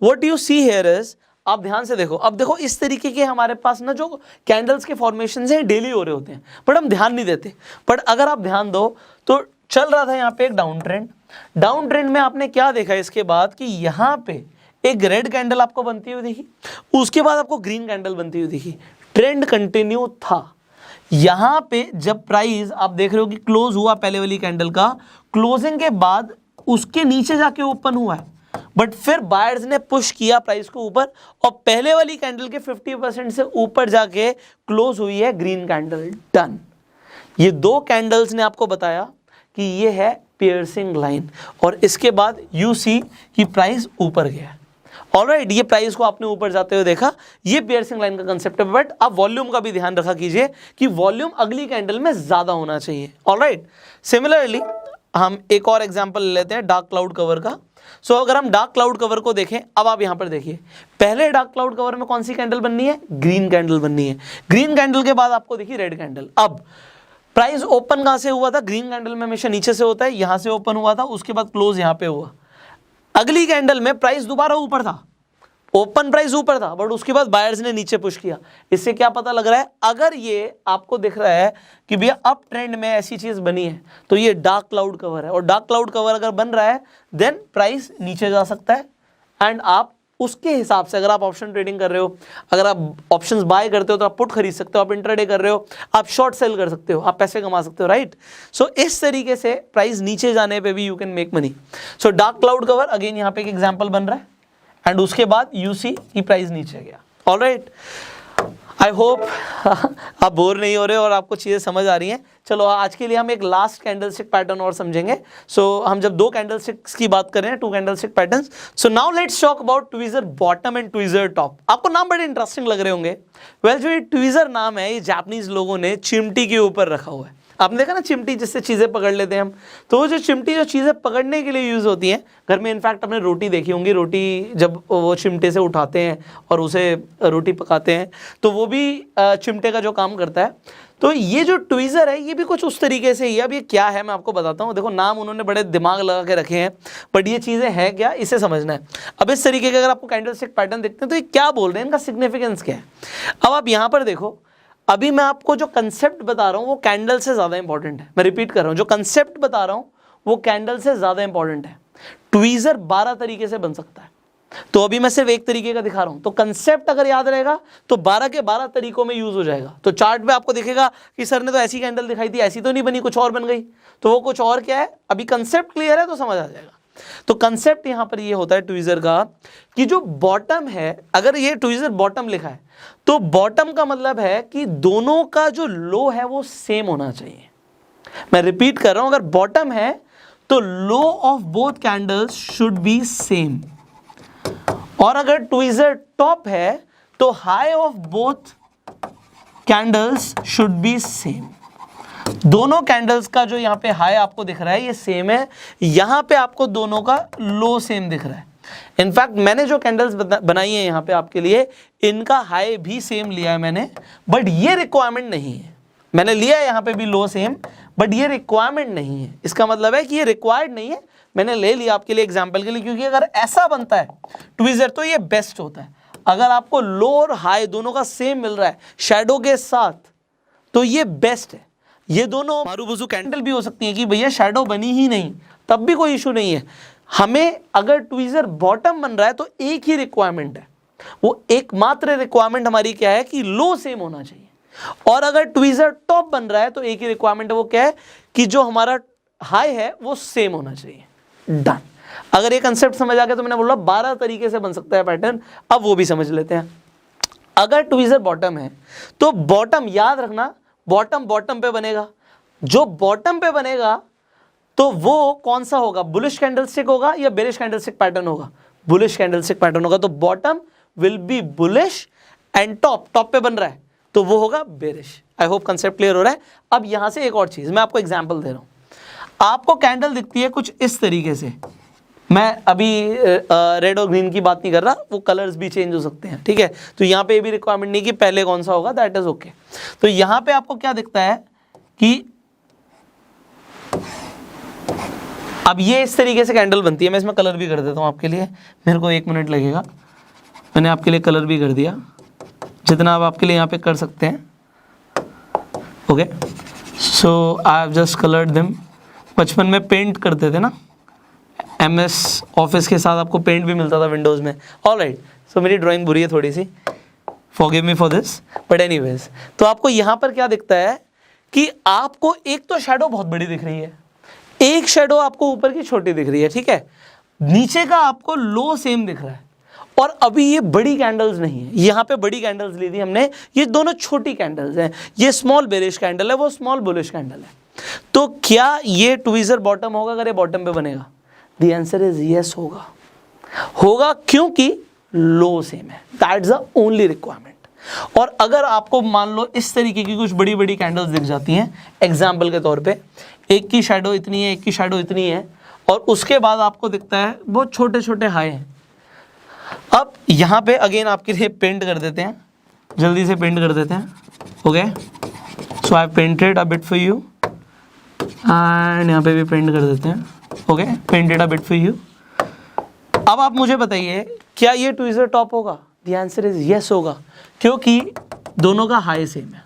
[SPEAKER 1] what you see here is, आप ध्यान से देखो, अब देखो इस तरीके के हमारे पास ना जो कैंडल्स के फॉर्मेशन हैं डेली हो रहे होते हैं, बट हम ध्यान नहीं देते। बट अगर आप ध्यान दो तो चल रहा था यहाँ पे एक डाउन ट्रेंड, डाउन ट्रेंड में आपने क्या देखा इसके बाद कि यहाँ पे एक रेड कैंडल आपको बनती हुई दिखी, उसके बाद आपको ग्रीन कैंडल बनती हुई दिखी, ट्रेंड कंटिन्यू था। यहाँ पे जब प्राइस आप देख रहे हो कि क्लोज हुआ पहले वाली कैंडल का, क्लोजिंग के बाद उसके नीचे जाके ओपन हुआ है, बट फिर बायर्स ने पुश किया प्राइस को ऊपर और पहले वाली कैंडल के 50% से ऊपर जाके क्लोज हुई है ग्रीन कैंडल। डन। ये दो कैंडल्स ने आपको बताया कि ये है पियर्सिंग लाइन, और इसके बाद यू सी कि प्राइस ऊपर गया। ऑलराइट, ये प्राइस को आपने ऊपर जाते हुए देखा, ये पियर्सिंग लाइन का कंसेप्ट है। बट आप वॉल्यूम का भी ध्यान रखा कीजिए कि वॉल्यूम अगली कैंडल में ज्यादा होना चाहिए। ऑलराइट, सिमिलरली हम एक और एग्जांपल ले लेते हैं डार्क क्लाउड कवर का। सो अगर हम डार्क क्लाउड कवर को देखें, अब आप यहां पर देखिए, पहले डार्क क्लाउड कवर में कौन सी कैंडल बननी है? ग्रीन कैंडल बननी है। ग्रीन कैंडल के बाद आपको देखिए रेड कैंडल। अब प्राइस ओपन कहां से हुआ था? ग्रीन कैंडल में हमेशा नीचे से होता है, यहां से ओपन हुआ था, उसके बाद क्लोज यहां पे हुआ। अगली कैंडल में प्राइस दोबारा ऊपर था, ओपन प्राइस ऊपर था, बट उसके बाद बायर्स ने नीचे पुश किया। इससे क्या पता लग रहा है? अगर ये आपको दिख रहा है कि भैया अप ट्रेंड में ऐसी चीज बनी है तो ये डार्क क्लाउड कवर है, और डार्क क्लाउड कवर अगर बन रहा है देन प्राइस नीचे जा सकता है। एंड आप उसके हिसाब से, अगर आप ऑप्शन ट्रेडिंग कर रहे हो, अगर आप ऑप्शंस बाय करते हो तो आप पुट खरीद सकते हो, आप इंट्राडे कर रहे हो आप शॉर्ट सेल कर सकते हो, आप पैसे कमा सकते हो, राइट। सो इस तरीके से प्राइस नीचे जाने पे भी you can make money. So dark cloud cover again यहाँ पे एक एग्जांपल बन रहा है, एंड उसके बाद यू सी की प्राइस नीचे गया। ऑलराइट, आई होप आप बोर नहीं हो रहे और आपको चीज़ें समझ आ रही हैं। चलो आज के लिए हम एक लास्ट कैंडलस्टिक पैटर्न और समझेंगे। सो हम जब दो कैंडलस्टिक्स की बात कर रहे हैं, two candlestick patterns, so now let's talk about tweezer bottom and tweezer top. आपको नाम बड़े इंटरेस्टिंग लग रहे होंगे। वेल, जो ये ट्वीजर नाम है ये जापानीज लोगों ने चिमटी के ऊपर रखा हुआ है। आपने देखा ना चिमटी जिससे चीज़ें पकड़ लेते हैं हम, तो वो जो चिमटी जो चीज़ें पकड़ने के लिए यूज़ होती हैं, घर में इनफैक्ट आपने रोटी देखी होंगी, रोटी जब वो चिमटे से उठाते हैं और उसे रोटी पकाते हैं तो वो भी चिमटे का जो काम करता है। तो ये जो ट्वीज़र है ये भी कुछ उस तरीके से ही है। अब ये क्या है मैं आपको बताता हूँ। देखो नाम उन्होंने बड़े दिमाग लगा के रखे हैं, बट ये चीज़ें हैं क्या, इसे समझना है। अब इस तरीके के अगर आपको कैंडलस्टिक पैटर्न देखते हैं तो ये क्या बोल रहे हैं, इनका सिग्निफिकेंस क्या है। अब आप यहाँ पर देखो, अभी मैं आपको जो कंसेप्ट बता रहा हूँ वो कैंडल से ज़्यादा इंपॉर्टेंट है। मैं रिपीट कर रहा हूँ, जो कंसेप्ट बता रहा हूँ वो कैंडल से ज़्यादा इंपॉर्टेंट है। ट्वीज़र 12 तरीके से बन सकता है, तो अभी मैं सिर्फ एक तरीके का दिखा रहा हूँ। तो कंसेप्ट अगर याद रहेगा तो 12 के 12 तरीकों में यूज़ हो जाएगा। तो चार्ट में आपको दिखेगा कि सर ने तो ऐसी कैंडल दिखाई थी, ऐसी तो नहीं बनी, कुछ और बन गई, तो वो कुछ और क्या है, अभी कंसेप्ट क्लियर है तो समझ आ जाएगा। तो कंसेप्ट यहां पर ये होता है ट्वीजर का कि जो बॉटम है, अगर ये ट्वीजर बॉटम लिखा है तो बॉटम का मतलब है कि दोनों का जो लो है वो सेम होना चाहिए। मैं रिपीट कर रहा हूं, अगर बॉटम है तो low of both candles should be same, और अगर ट्वीजर टॉप है तो high of both candles should be same. दोनों कैंडल्स का जो यहाँ पे हाई आपको दिख रहा है ये सेम है, यहाँ पे आपको दोनों का लो सेम दिख रहा है। इनफैक्ट मैंने जो कैंडल्स बनाई है यहाँ पे आपके लिए, इनका हाई भी सेम लिया है मैंने, बट ये रिक्वायरमेंट नहीं है। मैंने लिया है यहाँ पे भी लो सेम, बट ये रिक्वायरमेंट नहीं है। इसका मतलब है कि ये रिक्वायर्ड नहीं है, मैंने ले लिया आपके लिए एग्जाम्पल के लिए, क्योंकि अगर ऐसा बनता है ट्वीजर तो ये बेस्ट होता है। अगर आपको लो और हाई दोनों का सेम मिल रहा है शैडो के साथ तो ये बेस्ट है। ये दोनों मारूबुजू कैंडल भी हो सकती है कि भैया शैडो बनी ही नहीं, तब भी कोई इशू नहीं है। हमें अगर ट्वीजर बॉटम बन रहा है तो एक ही रिक्वायरमेंट है, वो एकमात्र रिक्वायरमेंट हमारी क्या है कि लो सेम होना चाहिए। और अगर ट्वीजर टॉप बन रहा है तो एक ही रिक्वायरमेंट है, वो क्या है कि जो हमारा हाई है वो सेम होना चाहिए। डन। अगर ये कंसेप्ट समझ आ गया तो मैंने बोला 12 तरीके से बन सकता है पैटर्न, अब वो भी समझ लेते हैं। अगर ट्वीजर बॉटम है तो बॉटम याद रखना, बॉटम बॉटम पे बनेगा। जो बॉटम पे बनेगा तो वो कौन सा होगा, बुलिश कैंडलस्टिक होगा या बेरिश कैंडलस्टिक पैटर्न होगा? बुलिश कैंडलस्टिक पैटर्न होगा। तो bottom will be bullish and top पे बन रहा है तो वो होगा bearish. I hope concept clear हो रहा है। अब यहां से एक और चीज मैं आपको एग्जांपल दे रहा हूं। आपको कैंडल दिखती है कुछ इस तरीके से, मैं अभी रेड और ग्रीन की बात नहीं कर रहा, वो कलर्स भी चेंज हो सकते हैं, ठीक है। तो यहाँ पे भी रिक्वायरमेंट नहीं कि पहले कौन सा होगा, दैट इज ओके। तो यहाँ पे आपको क्या दिखता है कि अब ये इस तरीके से कैंडल बनती है। मैं इसमें कलर भी कर देता हूँ आपके लिए, मेरे को 1 मिनट लगेगा। मैंने आपके लिए कलर भी कर दिया जितना आप आपके लिए यहाँ पे कर सकते हैं। Okay, so I have just coloured them. बचपन में पेंट करते थे ना, MS ऑफिस के साथ आपको पेंट भी मिलता था विंडोज़ में। ऑलराइट, सो मेरी ड्राइंग बुरी है थोड़ी सी, forgive me for this, but anyways. तो आपको यहाँ पर क्या दिखता है कि आपको एक तो शैडो बहुत बड़ी दिख रही है, एक शैडो आपको ऊपर की छोटी दिख रही है, ठीक है। नीचे का आपको लो सेम दिख रहा है। और अभी ये बड़ी कैंडल्स नहीं है, यहाँ पे बड़ी कैंडल्स ली थी हमने, ये दोनों छोटी कैंडल्स हैं। ये स्मॉल बेरिश कैंडल है, वो स्मॉल बुलिश कैंडल है। तो क्या ये ट्वीजर बॉटम होगा अगर ये बॉटम पे बनेगा? द आंसर इज यस, होगा क्योंकि लो सेम है। That's the only requirement. और अगर आपको मान लो इस तरीके की कुछ बड़ी बड़ी कैंडल्स दिख जाती हैं, एग्जाम्पल के तौर पे एक की शैडो इतनी है, एक की शैडो इतनी है, और उसके बाद आपको दिखता है बहुत छोटे छोटे हाई हैं। अब यहाँ पे अगेन आपके लिए पेंट कर देते हैं, जल्दी से पेंट कर देते हैं। Okay, so I painted a bit for you and यहाँ पे भी पेंट कर देते हैं। Okay, painted a bit for you. अब आप मुझे बताइए क्या ये ट्वीजर टॉप होगा? द आंसर इज यस होगा, क्योंकि दोनों का हाई सेम है।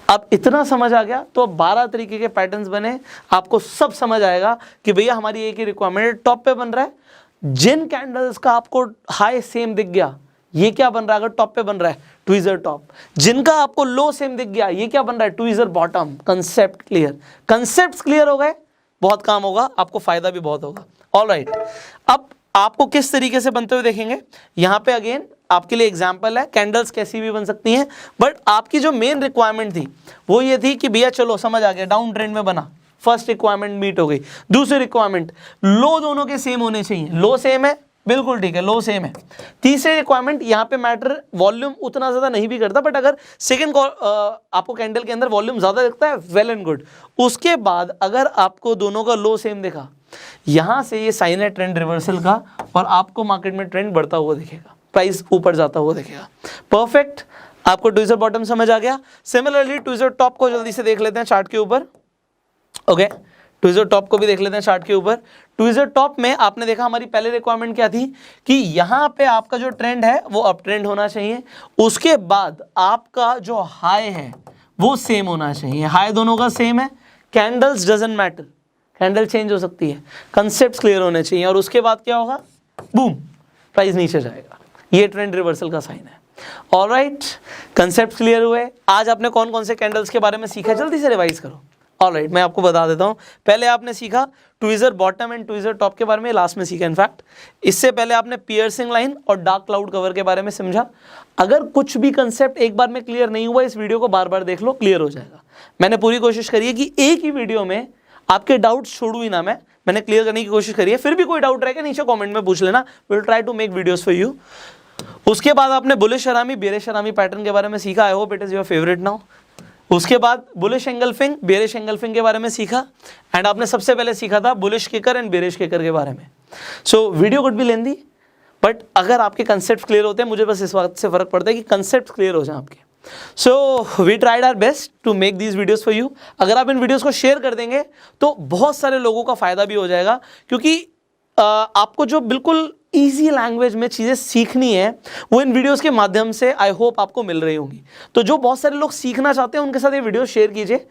[SPEAKER 1] अब इतना समझ आ गया तो 12 तरीके के पैटर्न्स बने, आपको सब समझ आएगा कि भैया हमारी एक ही रिक्वायरमेंट है, टॉप पे बन रहा है। जिन कैंडल्स का आपको हाई सेम दिख गया, ये क्या बन रहा है? अगर टॉप पे बन रहा है ट्वीजर टॉप। जिनका आपको लो सेम दिख गया, ये क्या बन रहा है? Tweezer bottom. Concept clear? Concept clear हो गए, बहुत काम होगा, आपको फायदा भी बहुत होगा। ऑलराइट, अब आपको किस तरीके से बनते हुए देखेंगे, यहाँ पे अगेन आपके लिए एग्जाम्पल है। कैंडल्स कैसी भी बन सकती हैं, बट आपकी जो मेन रिक्वायरमेंट थी वो ये थी कि भैया चलो समझ आ गया, डाउन ट्रेंड में बना, फर्स्ट रिक्वायरमेंट मीट हो गई। दूसरी रिक्वायरमेंट, लो दोनों के सेम होने चाहिए। लो सेम है, बिल्कुल ठीक है, लो सेम है। तीसरी रिक्वायरमेंट, यहाँ पे मैटर वॉल्यूम उतना ज़्यादा नहीं भी करता, बट अगर सेकंड आपको कैंडल के अंदर वॉल्यूम ज़्यादा दिखता है, वेल एंड गुड। उसके बाद अगर आपको दोनों का लो सेम दिखा, यहाँ से ये साइन है ट्रेंड रिवर्सल का, और आपको मार्केट में ट्रेंड बढ़ता हुआ दिखेगा, प्राइस ऊपर जाता हुआ दिखेगा। परफेक्ट, आपको ट्वीजर बॉटम समझ आ गया। सिमिलरली ट्वीजर टॉप को जल्दी से देख लेते हैं चार्ट के ऊपर। ओके, ट्वीजर टॉप को भी देख लेते हैं चार्ट के ऊपर। ट्वीजर टॉप में आपने देखा हमारी पहले रिक्वायरमेंट क्या थी कि यहाँ पे आपका जो ट्रेंड है वो अप ट्रेंड होना चाहिए। उसके बाद आपका जो हाई है वो सेम होना चाहिए। हाई दोनों का सेम है, candles doesn't matter, candle change हो सकती है, कंसेप्ट क्लियर होने चाहिए। और उसके बाद क्या होगा? बूम, प्राइस नीचे जाएगा। ये ट्रेंड रिवर्सल का साइन है। ऑलराइट, कंसेप्ट क्लियर हुए। आज आपने कौन कौन से कैंडल्स के बारे में सीखा, जल्दी से रिवाइज करो। ऑलराइट, मैं आपको बता देता हूँ। पहले आपने सीखा tweezer bottom and tweezer top के बारे में, लास्ट में सीखा इनफैक्ट। इससे पहले आपने पियर्सिंग लाइन और डार्क क्लाउड कवर के बारे में समझा। अगर कुछ भी कंसेप्ट एक बार में क्लियर नहीं हुआ, इस वीडियो को बार बार देख लो, क्लियर हो जाएगा। मैंने पूरी कोशिश करी है कि एक ही वीडियो में आपके डाउट छोड़ू ही ना, मैंने क्लियर करने की कोशिश करी है। फिर भी कोई डाउट रहेगा नीचे कमेंट में पूछ लेना, will try to make videos for you. उसके बाद आपने bullish harami bearish harami pattern के बारे में सीखा। I hope it is your favourite now. उसके बाद बुलिश एंगल्फिंग बेरिश एंगल्फिंग के बारे में सीखा, एंड आपने सबसे पहले सीखा था bullish kicker and bearish kicker के बारे में। So video could be lengthy, but अगर आपके कंसेप्ट क्लियर होते हैं, मुझे बस इस बात से फर्क पड़ता है कि कंसेप्ट क्लियर हो जाए आपके। So we tried our best to make these videos for you. अगर आप इन वीडियोस को शेयर कर देंगे तो बहुत सारे लोगों का फायदा भी हो जाएगा, क्योंकि आपको जो बिल्कुल ईजी लैंग्वेज में चीज़ें सीखनी है वो इन वीडियोस के माध्यम से आई होप आपको मिल रही होंगी। तो जो बहुत सारे लोग सीखना चाहते हैं उनके साथ ये वीडियो शेयर कीजिए,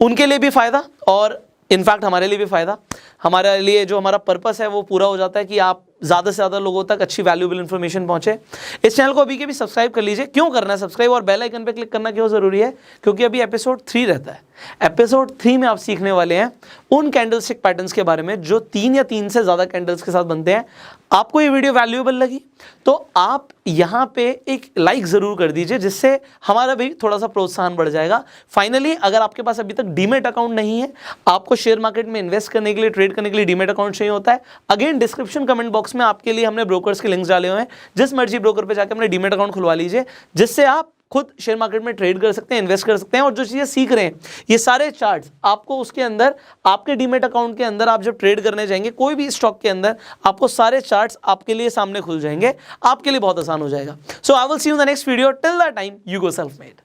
[SPEAKER 1] उनके लिए भी फ़ायदा और इनफैक्ट हमारे लिए भी फ़ायदा। हमारे लिए जो हमारा पर्पस है वो पूरा हो जाता है कि आप ज़्यादा से ज़्यादा लोगों तक अच्छी वैल्यूएबल इन्फॉर्मेशन पहुंचे। इस चैनल को अभी के भी सब्सक्राइब कर लीजिए। क्यों करना है सब्सक्राइब और बेल आइकन पे क्लिक करना क्यों ज़रूरी है? क्योंकि अभी एपिसोड 3 रहता है। एपिसोड 3 में आप सीखने वाले हैं उन कैंडलस्टिक पैटर्न्स के बारे में जो 3 या 3 से ज़्यादा कैंडल्स के साथ बनते हैं। आपको ये वीडियो वैल्यूएबल लगी तो आप यहाँ पे एक लाइक ज़रूर कर दीजिए, जिससे हमारा भी थोड़ा सा प्रोत्साहन बढ़ जाएगा। फाइनली, अगर आपके पास अभी तक डीमेट अकाउंट नहीं है, आपको शेयर मार्केट में इन्वेस्ट करने के लिए, ट्रेड करने के लिए डीमेट अकाउंट चाहिए होता है, again description comment box box में आपके लिए हमने ब्रोकर्स के लिंक्स डाले हुए हैं, जिस मर्जी ब्रोकर पे जाकर अपने डीमेट अकाउंट खुलवा लीजिए, जिससे आप खुद शेयर मार्केट में ट्रेड कर सकते हैं, इन्वेस्ट कर सकते हैं। और जो चीज़ें सीख रहे हैं ये सारे चार्ट्स आपको उसके अंदर, आपके डीमेट अकाउंट के अंदर आप जब ट्रेड करने जाएंगे कोई भी स्टॉक के अंदर, आपको सारे चार्ट्स आपके लिए सामने खुल जाएंगे, आपके लिए बहुत आसान हो जाएगा। So I will see you in the next video, till that time you go self made.